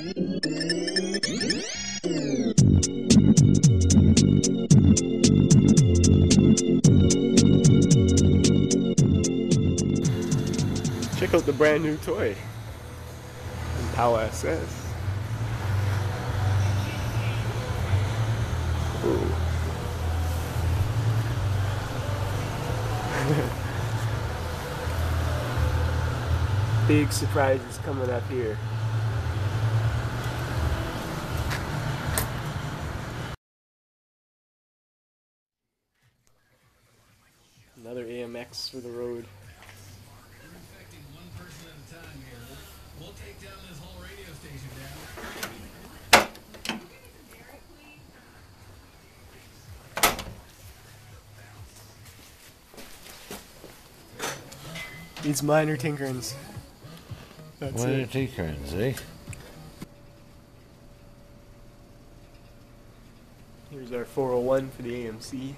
Check out the brand new toy. Power SS. Ooh. Big surprises coming up here. Another AMX for the road. We'll take down this whole radio station down. These minor tinkerings. That's minor it. tinkerings, eh? Here's our 401 for the AMC.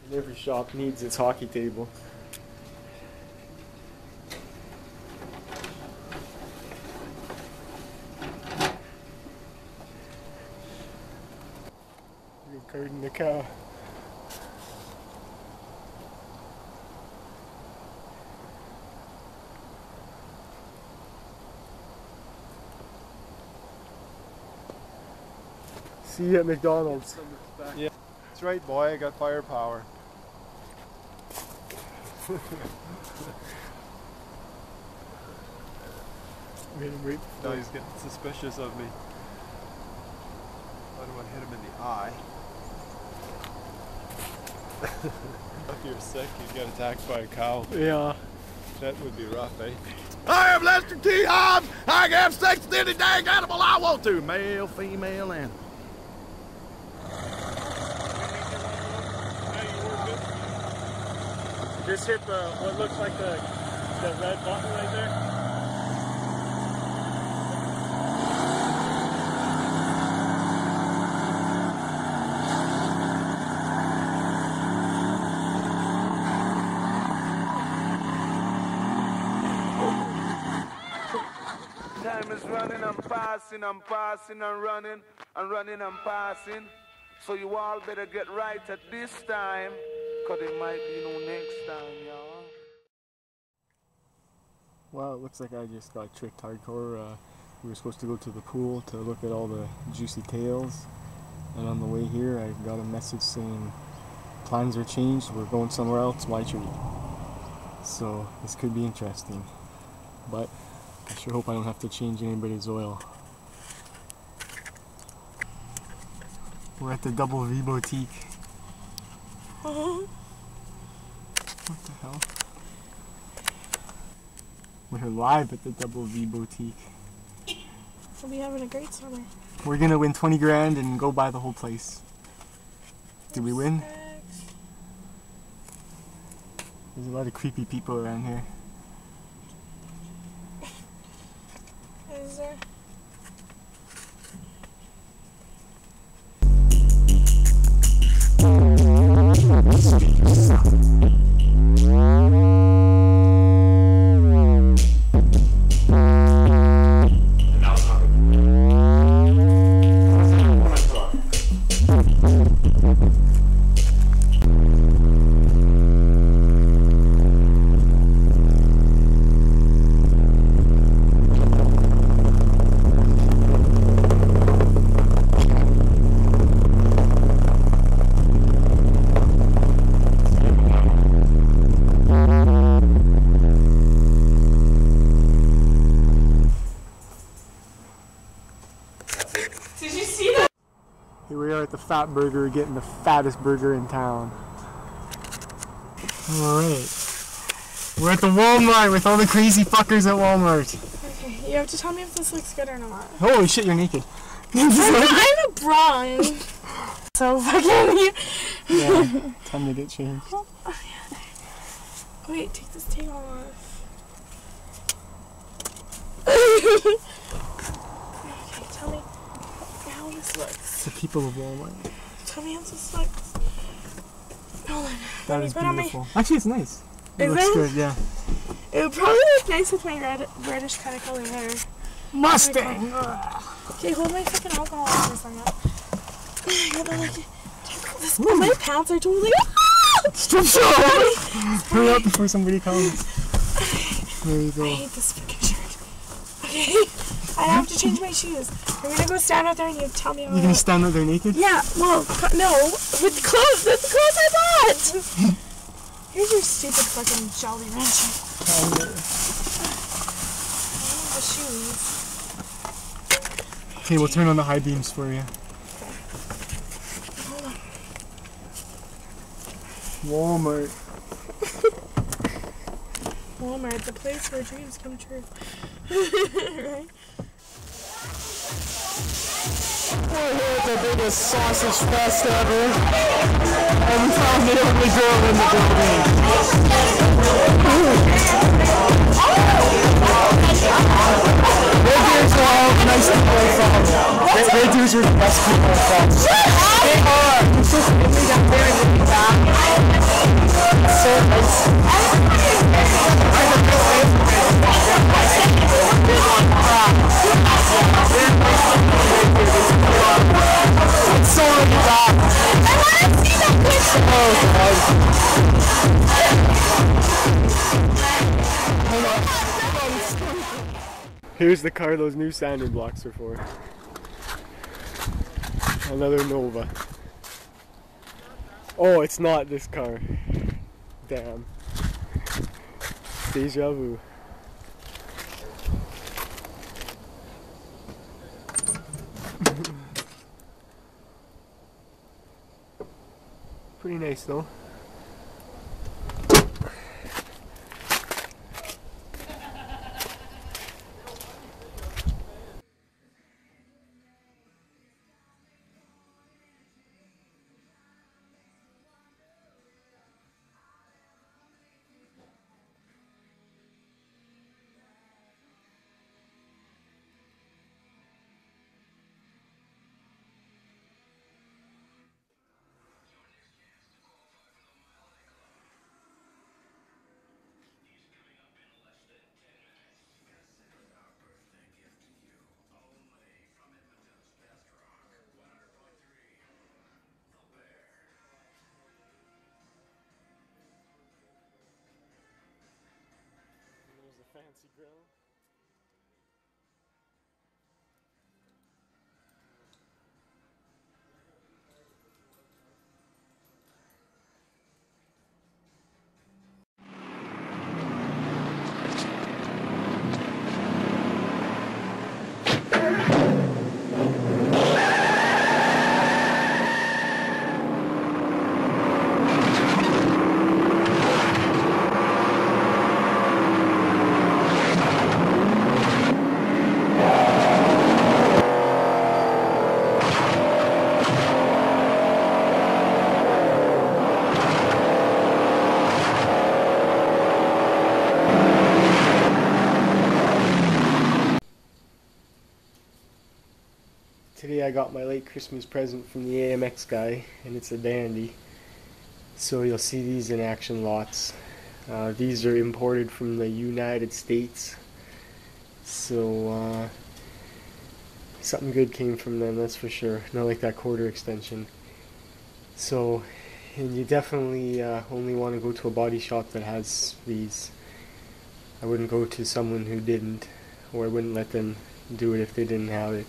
And every shop needs its hockey table. Guarding the cow. See you at McDonald's. Yeah, that's right, boy. I got firepower. Made him wait. Now he's getting suspicious of me. I don't want to hit him in the eye. If you're sick, you get attacked by a cow. Yeah. That would be rough, eh? I am Lester T. Hobbs. I can have sex with any dang animal I want to. Male, female, and... Just hit the, what looks like the red button right there. Time is running, I'm passing, I'm running, I'm passing. So you all better get right at this time, cause it might be no next time, y'all. Wow, it looks like I just got tricked hardcore. We were supposed to go to the pool to look at all the juicy tails. And on the way here, I got a message saying, plans are changed, we're going somewhere else, my treat. So, this could be interesting. But, I sure hope I don't have to change anybody's oil. We're at the Double V Boutique. What the hell? We're live at the Double V Boutique. We'll be having a great summer. We're gonna win 20 grand and go buy the whole place. Did we win? There's a lot of creepy people around here. Is there? Here we are at the Fat Burger, getting the fattest burger in town. Alright. We're at the Walmart with all the crazy fuckers at Walmart. Okay, you have to tell me if this looks good or not. Holy shit, you're naked. I'm a bra. so fucking... Yeah, time to get changed. Oh, yeah. Wait, take this tail off. Okay, tell me how this looks. The people of Walmart. Tell me how this looks. Hold on. That is Put on beautiful. Actually, it's nice. It Is looks it? good, yeah. It would probably look nice with my reddish kind of color hair. Mustang! Okay, hold my fucking alcohol for a second. Yeah, but like, this, my pants are totally... Strip show! Hurry up before somebody comes. There you I go. hate this fucking shirt. Okay, I have to change my shoes. I'm gonna go stand out there and you tell me how You gonna stand out there naked? Yeah, well, no, with the clothes I bought! Here's your stupid fucking Jolly Rancher. The shoes. Okay, we'll turn on the high beams for you. Hold on. Walmart. Walmart, the place where dreams come true. Right? We're here at the biggest sausage fest ever. And we found the only girl in the building. Red Deers are all nice people from. Red Deers are the best people from. They are. So nice. It's so really bad. I want to see that picture. Oh, here's the car those new sanding blocks are for. Another Nova. Oh, it's not this car. Damn. Deja vu. Pretty nice though. Fancy grill. Today I got my late Christmas present from the AMX guy, and it's a dandy. So you'll see these in action lots. These are imported from the United States. So something good came from them, that's for sure. Not like that quarter extension. So, and you definitely only want to go to a body shop that has these. I wouldn't go to someone who didn't, or I wouldn't let them do it if they didn't have it.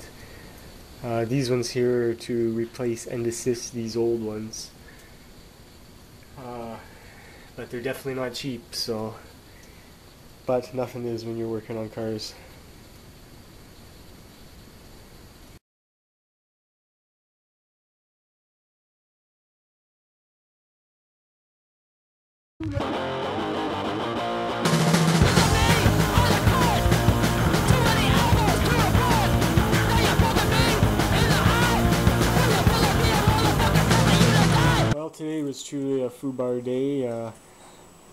These ones here are to replace and assist these old ones. But they're definitely not cheap, so. But nothing is when you're working on cars. was truly a foobar day.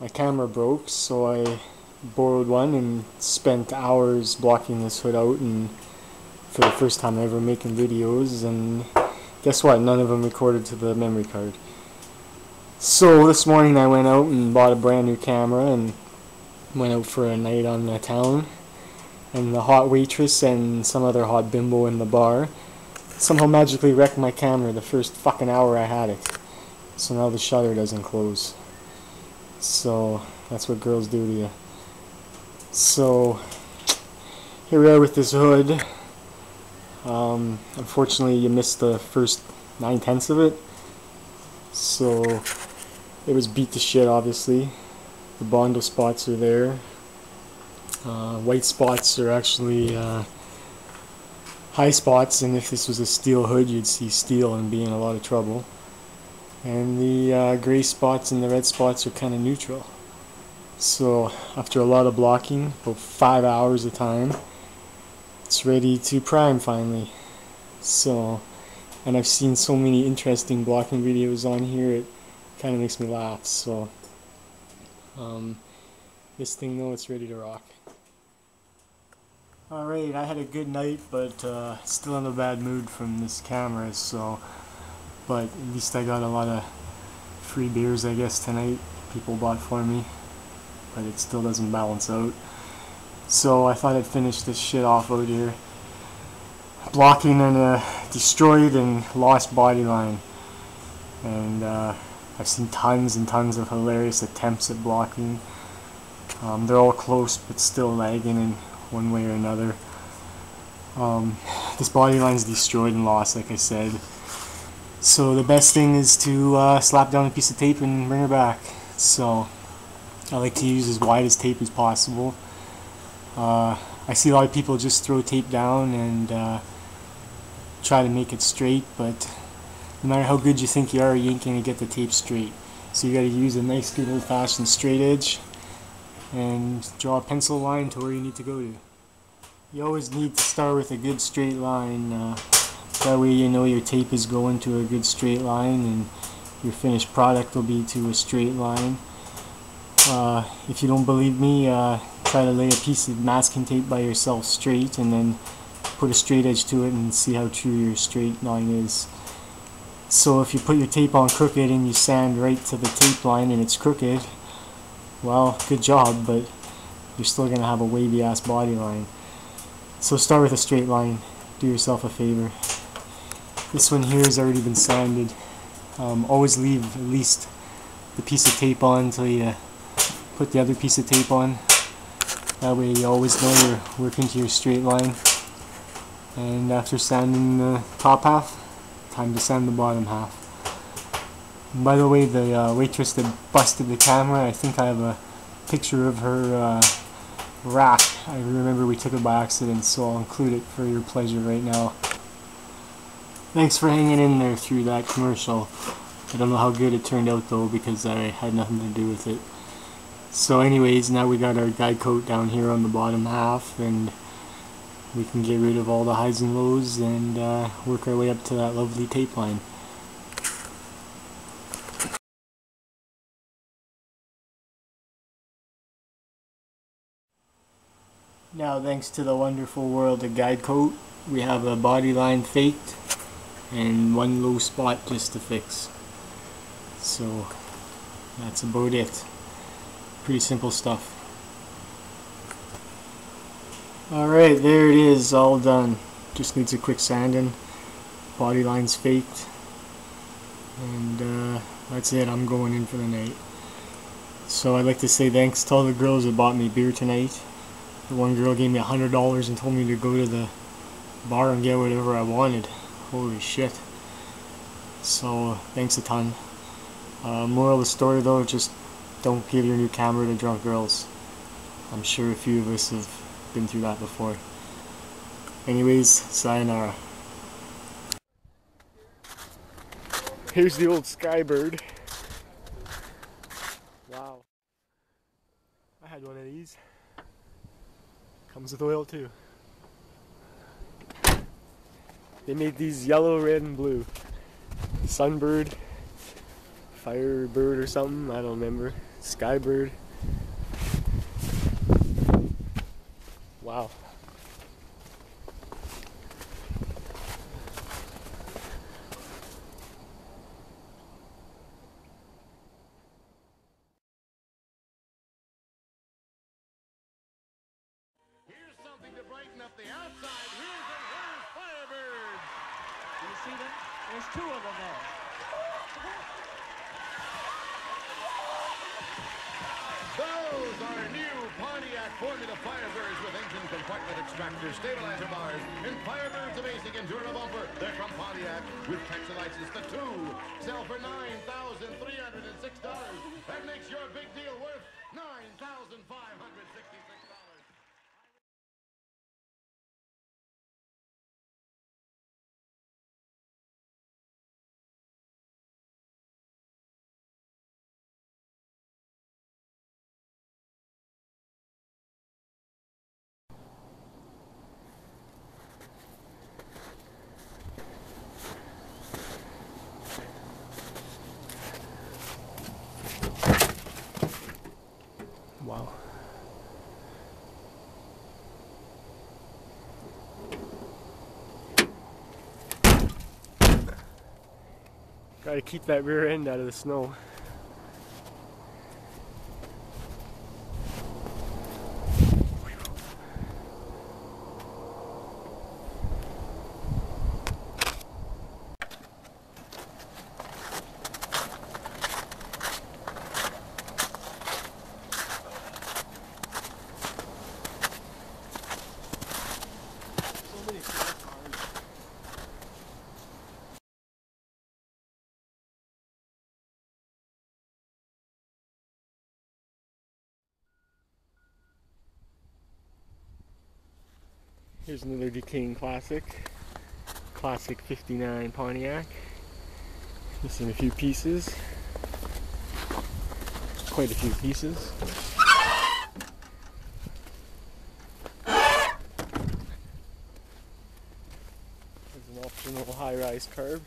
My camera broke, so I borrowed one and spent hours blocking this hood out, and for the first time ever making videos, and guess what? None of them recorded to the memory card. So this morning I went out and bought a brand new camera and went out for a night on the town, and the hot waitress and some other hot bimbo in the bar somehow magically wrecked my camera the first fucking hour I had it. So now the shutter doesn't close. So that's what girls do to you. So here we are with this hood. Unfortunately you missed the first 9/10 of it. So it was beat to shit, obviously. The Bondo spots are there. White spots are actually high spots, and if this was a steel hood you'd see steel and be in a lot of trouble. And the gray spots and the red spots are kind of neutral. So after a lot of blocking, about 5 hours of time, it's ready to prime finally. So, and I've seen so many interesting blocking videos on here, it kind of makes me laugh. So this thing though, it's ready to rock. Alright, I had a good night, but still in a bad mood from this camera, so, but at least I got a lot of free beers, I guess, tonight, people bought for me, but it still doesn't balance out. So I thought I'd finish this shit off out here, blocking a destroyed and lost body line. And I've seen tons and tons of hilarious attempts at blocking. They're all close, but still lagging in one way or another. This body line's destroyed and lost, like I said. So the best thing is to slap down a piece of tape and bring her back. So I like to use as wide as tape as possible. I see a lot of people just throw tape down and try to make it straight, but no matter how good you think you are, you ain't gonna get the tape straight. So you gotta use a nice good old-fashioned straight edge and draw a pencil line to where you need to go to. You always need to start with a good straight line. That way you know your tape is going to a good straight line and your finished product will be to a straight line. If you don't believe me, try to lay a piece of masking tape by yourself straight and then put a straight edge to it and see how true your straight line is. So if you put your tape on crooked and you sand right to the tape line and it's crooked, well, good job, but you're still going to have a wavy ass body line. So start with a straight line. Do yourself a favor. This one here has already been sanded. Always leave at least the piece of tape on until you put the other piece of tape on. That way you always know you're working to your straight line. And after sanding the top half, time to sand the bottom half. And by the way, the waitress that busted the camera, I think I have a picture of her rack. I remember we took it by accident, so I'll include it for your pleasure right now. Thanks for hanging in there through that commercial. I don't know how good it turned out though, because I had nothing to do with it. So anyways, now we got our guide coat down here on the bottom half, and we can get rid of all the highs and lows and work our way up to that lovely tape line. Now, thanks to the wonderful world of guide coat, we have a body line faked and one low spot just to fix. So that's about it. Pretty simple stuff. Alright, there it is, all done. Just needs a quick sanding. Body line's faked. And that's it, I'm going in for the night. So I'd like to say thanks to all the girls that bought me beer tonight. The one girl gave me $100 and told me to go to the bar and get whatever I wanted. Holy shit. So thanks a ton. Moral of the story though, just don't give your new camera to drunk girls. I'm sure a few of us have been through that before. Anyways, sayonara. Here's the old Skybird. Wow. I had one of these. Comes with oil too. They made these yellow, red, and blue. Sunbird, Firebird or something, I don't remember. Skybird. Wow. Here's something to brighten up the outside. Here's Firebird. Do you see them? There's two of them there. Those are new Pontiac Formula Firebirds with engine compartment extractors, stabilizer bars, and Firebird's amazing Enduro bumper. They're from Pontiac with Texas license. The two sell for $9,306. That makes your big deal worth $9,566. Wow. Gotta keep that rear end out of the snow. Here's another Decaying classic. Classic 59 Pontiac. Missing a few pieces. Quite a few pieces. There's an optional high-rise curb.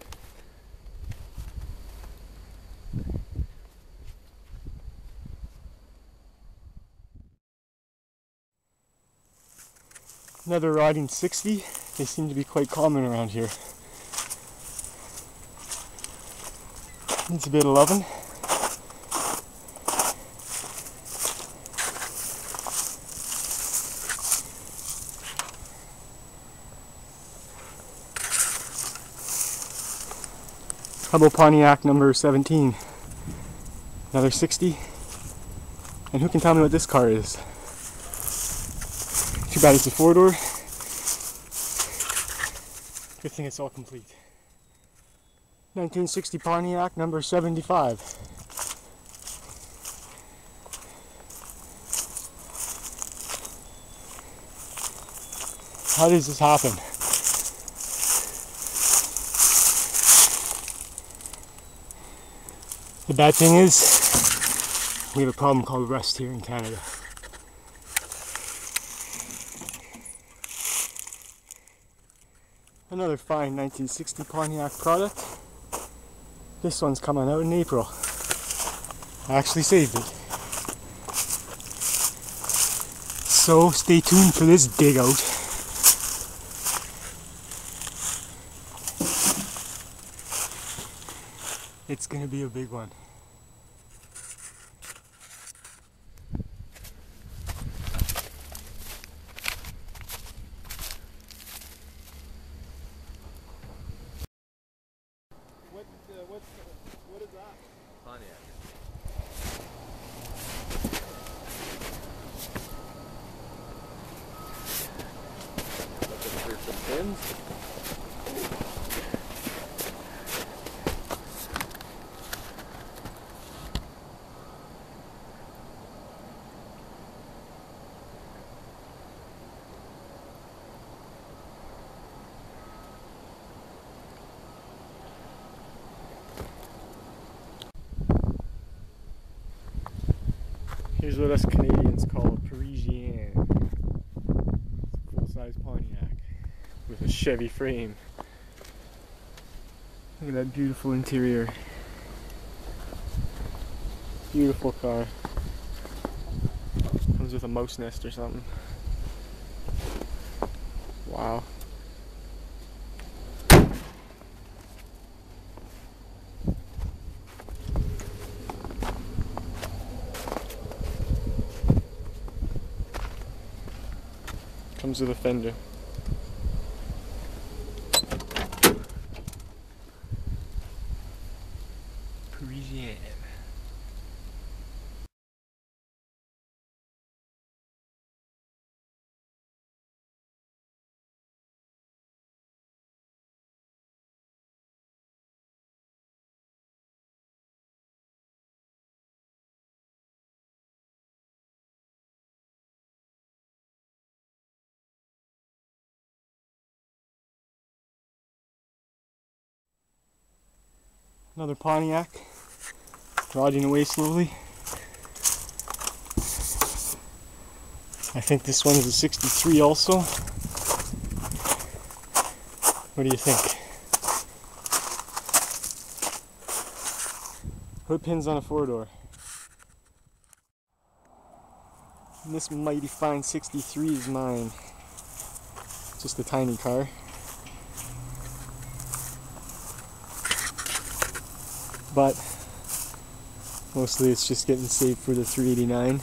Another riding 60. They seem to be quite common around here. Needs a bit of loving. How about Pontiac number 17? Another 60. And who can tell me what this car is? Too bad it's a four-door. Good thing it's all complete. 1960 Pontiac number 75. How does this happen? The bad thing is, we have a problem called rust here in Canada. Another fine 1960 Pontiac product. This one's coming out in April. I actually saved it. So stay tuned for this dig out. It's gonna be a big one. What is that? Pontiac. Looking for some pins. Here's what us Canadians call a Parisienne. Full-size Pontiac with a Chevy frame. Look at that beautiful interior. Beautiful car. Comes with a mouse nest or something. Wow. Comes with a fender. Parisienne. Another Pontiac, riding away slowly. I think this one is a 63 also. What do you think? Hood pins on a 4-door. And this mighty fine 63 is mine. Just a tiny car. But mostly it's just getting saved for the 389,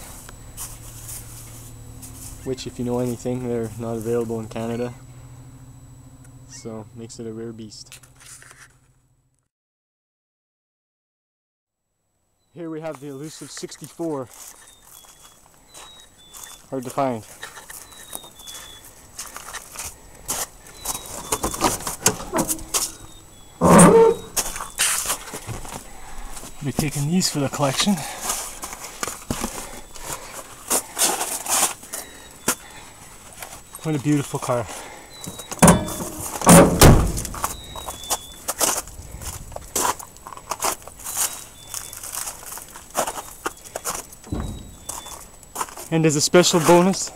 which, if you know anything, they're not available in Canada, so makes it a rare beast. Here we have the elusive 64. Hard to find. I'll be taking these for the collection. What a beautiful car. And as a special bonus,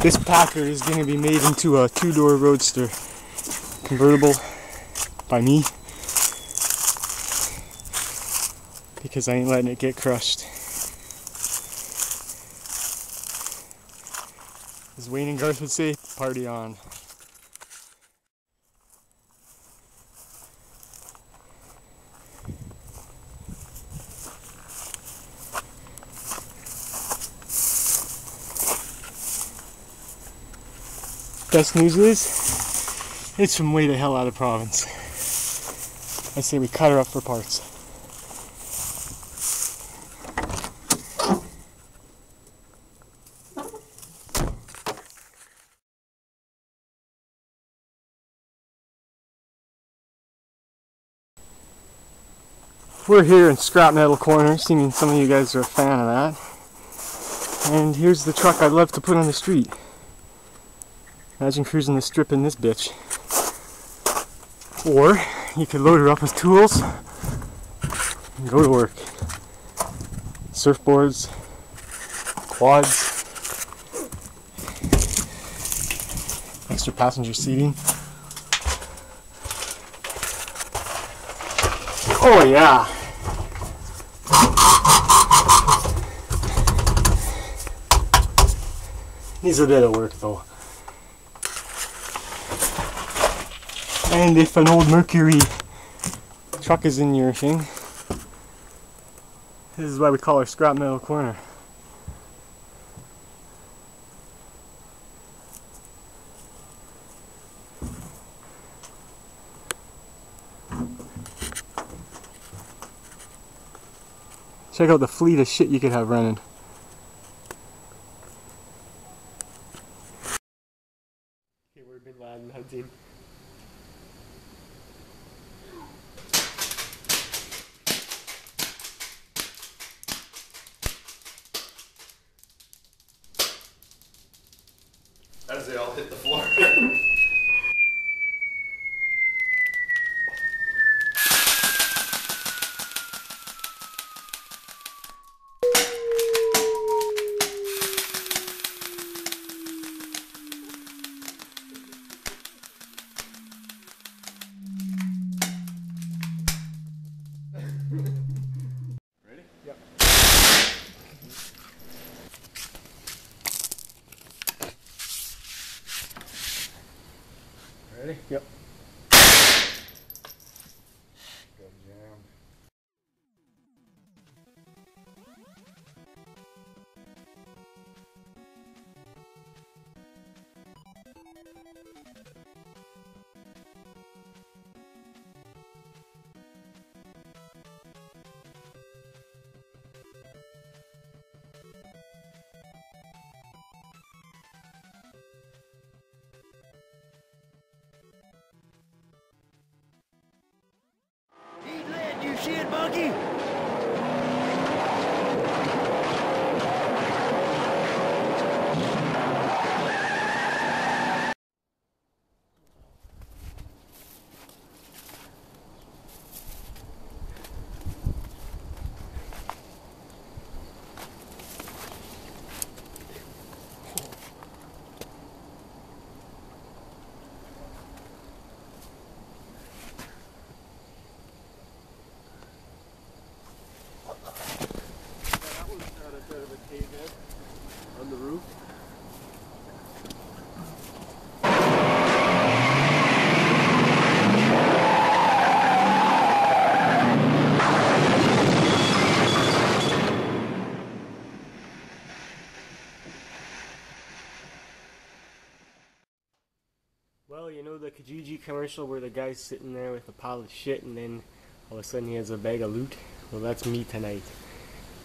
this Packard is going to be made into a 2-door roadster convertible by me, because I ain't letting it get crushed. As Wayne and Garth would say, party on. Best news is, it's from way the hell out of province. I say we cut her up for parts. We're here in Scrap Metal Corner, seeming some of you guys are a fan of that. And here's the truck I'd love to put on the street. Imagine cruising the strip in this bitch. Or you could load her up with tools and go to work. Surfboards, quads, extra passenger seating. Oh yeah! Needs a bit of work though. And if an old Mercury truck is in your thing, this is why we call our Scrap Metal Corner. Check out the fleet of shit you could have running. Okay, we've been land hunting. As they all hit the floor. Ready? Yep. Yep. Got jammed. You see it, monkey? On the roof. Well, you know the kijiji commercial where the guy's sitting there with a pile of shit and then all of a sudden he has a bag of loot? Well, that's me tonight.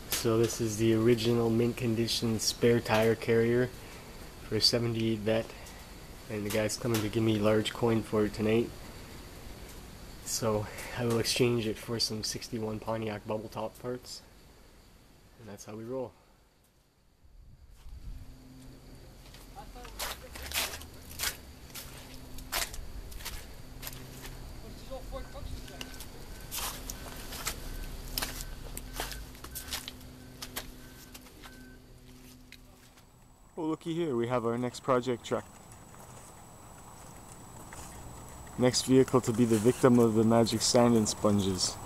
So this is the original mint condition spare tire carrier for a 78 vet, and the guy's coming to give me large coin for it tonight. So I will exchange it for some 61 Pontiac bubble top parts, and that's how we roll. Oh, looky here, we have our next project truck. Next vehicle to be the victim of the magic sand and sponges.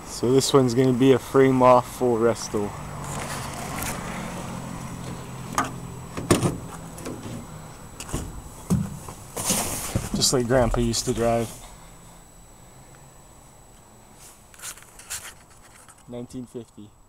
So this one's going to be a frame off full resto. Just like Grandpa used to drive. 1950.